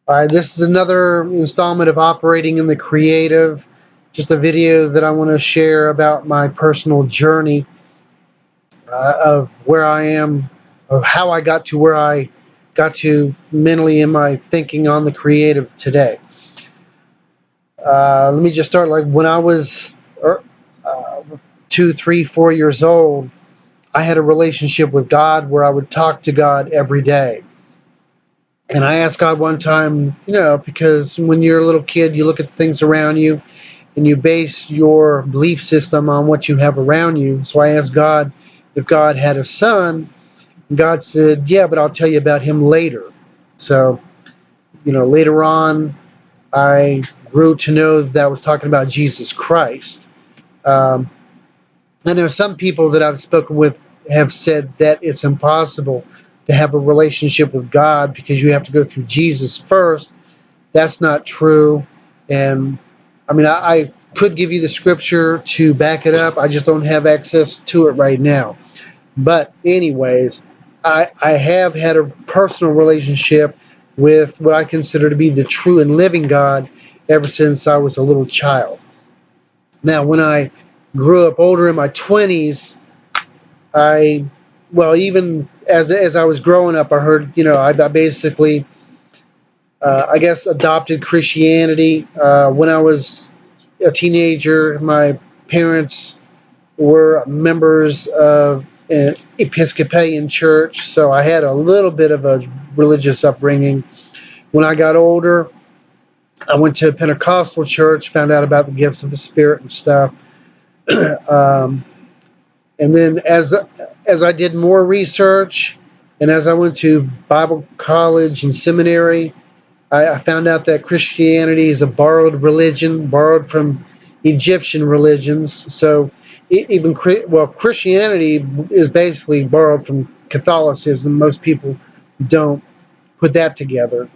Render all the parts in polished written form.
All right, this is another installment of Operating in the Creative. Just a video that I want to share about my personal journey of where I am, of how I got to where I got to mentally in my thinking on the creative today. Let me just start. Like when I was 2, 3, 4 years old, I had a relationship with God where I would talk to God every day. And I asked God one time, because when you're a little kid, you look at the things around you and you base your belief system on what you have around you. So I asked God if God had a son. And God said, yeah, but I'll tell you about him later. So, later on, I grew to know that I was talking about Jesus Christ. And there are some people that I've spoken with have said that it's impossible to have a relationship with God because you have to go through Jesus first. That's not true. And I could give you the scripture to back it up. I just don't have access to it right now. But anyways, I have had a personal relationship with what I consider to be the true and living God ever since I was a little child. Now, when I grew up older in my 20s, even as I was growing up, I heard, I basically, I guess, adopted Christianity. When I was a teenager, my parents were members of an Episcopalian church, so I had a little bit of a religious upbringing. When I got older, I went to a Pentecostal church, found out about the gifts of the Spirit and stuff. And then as I did more research and as I went to Bible college and seminary, I found out that Christianity is a borrowed religion, borrowed from Egyptian religions. So Christianity is basically borrowed from Catholicism. Most people don't put that together.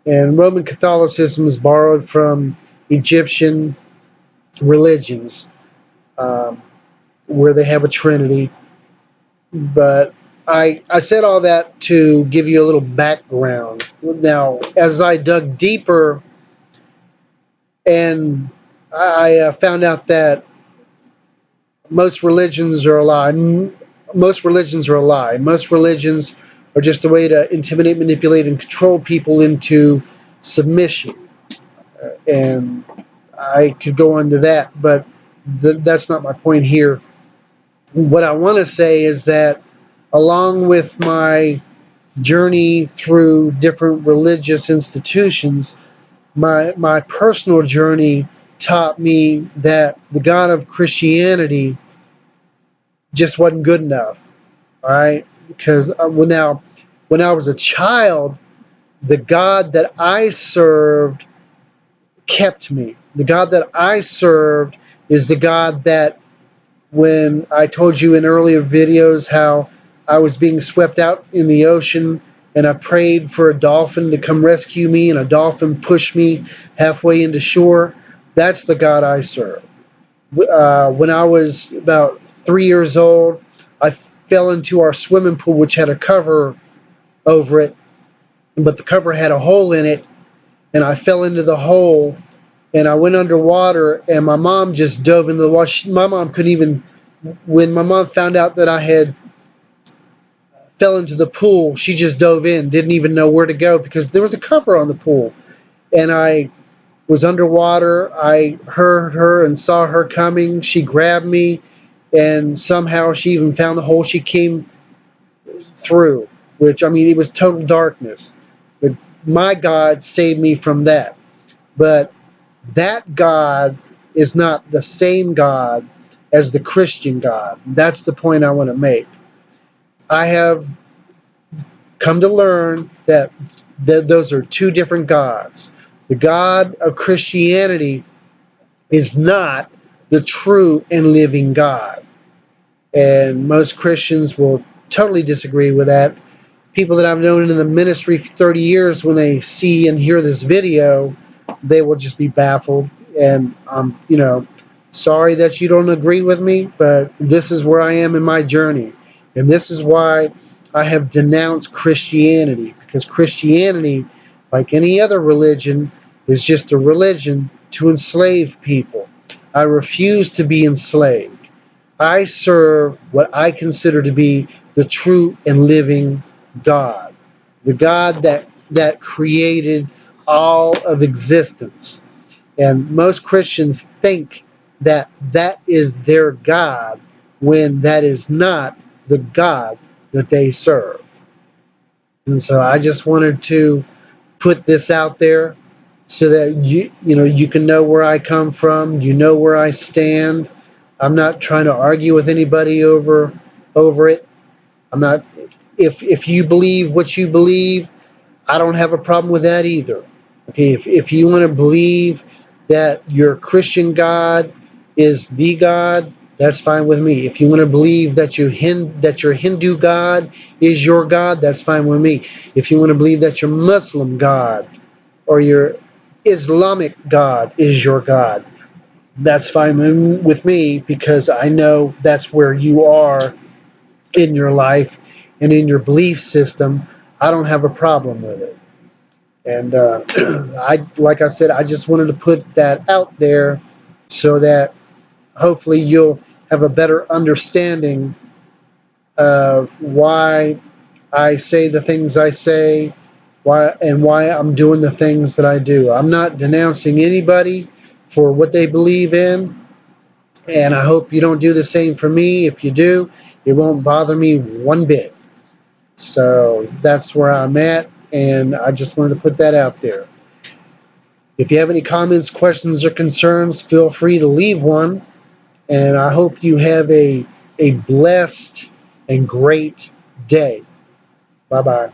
And Roman Catholicism is borrowed from Egyptian religions, where they have a Trinity. But I said all that to give you a little background. Now, as I dug deeper, and I found out that most religions are a lie. Most religions are a lie. Most religions are just a way to intimidate, manipulate, and control people into submission. And I could go on to that, but that's not my point here. What I want to say is that along with my journey through different religious institutions, my personal journey taught me that the God of Christianity just wasn't good enough. All right, because when I was a child, the God that I served kept me. The God that I served is the God that, when I told you in earlier videos how I was being swept out in the ocean and I prayed for a dolphin to come rescue me and a dolphin pushed me halfway into shore, that's the God I serve. When I was about 3 years old, I fell into our swimming pool, which had a cover over it, but the cover had a hole in it, and I fell into the hole, and I went underwater, and my mom just dove into the water. My mom couldn't even, when my mom found out that I had fell into the pool, she just dove in, didn't even know where to go because there was a cover on the pool. And I was underwater. I heard her and saw her coming. She grabbed me, and somehow she even found the hole she came through, which, it was total darkness. But my God saved me from that. But that God is not the same God as the Christian God. That's the point I want to make. I have come to learn that those are two different gods. The God of Christianity is not the true and living God. And most Christians will totally disagree with that. People that I've known in the ministry for 30 years, when they see and hear this video, they will just be baffled. And I'm, sorry that you don't agree with me, but this is where I am in my journey. And this is why I have denounced Christianity, because Christianity like any other religion, is just a religion to enslave people. I refuse to be enslaved. I serve what I consider to be the true and living God, the God that created all of existence. And most Christians think that that is their God when that is not the God that they serve. And so I just wanted to put this out there so that you can know where I come from, you know where I stand. I'm not trying to argue with anybody over it. I'm not if you believe what you believe, I don't have a problem with that either. Okay, if you want to believe that your Christian God is the God, that's fine with me. If you want to believe that your Hindu God is your God, that's fine with me. If you want to believe that your Muslim God or your Islamic God is your God, that's fine with me, because I know that's where you are in your life and in your belief system. I don't have a problem with it. And like I said, I just wanted to put that out there so that hopefully you'll have a better understanding of why I say the things I say, why I'm doing the things that I do. I'm not denouncing anybody for what they believe in, and I hope you don't do the same for me. If you do, it won't bother me one bit. So that's where I'm at, and I just wanted to put that out there. If you have any comments, questions, or concerns, feel free to leave one. And I hope you have a blessed and great day. Bye-bye.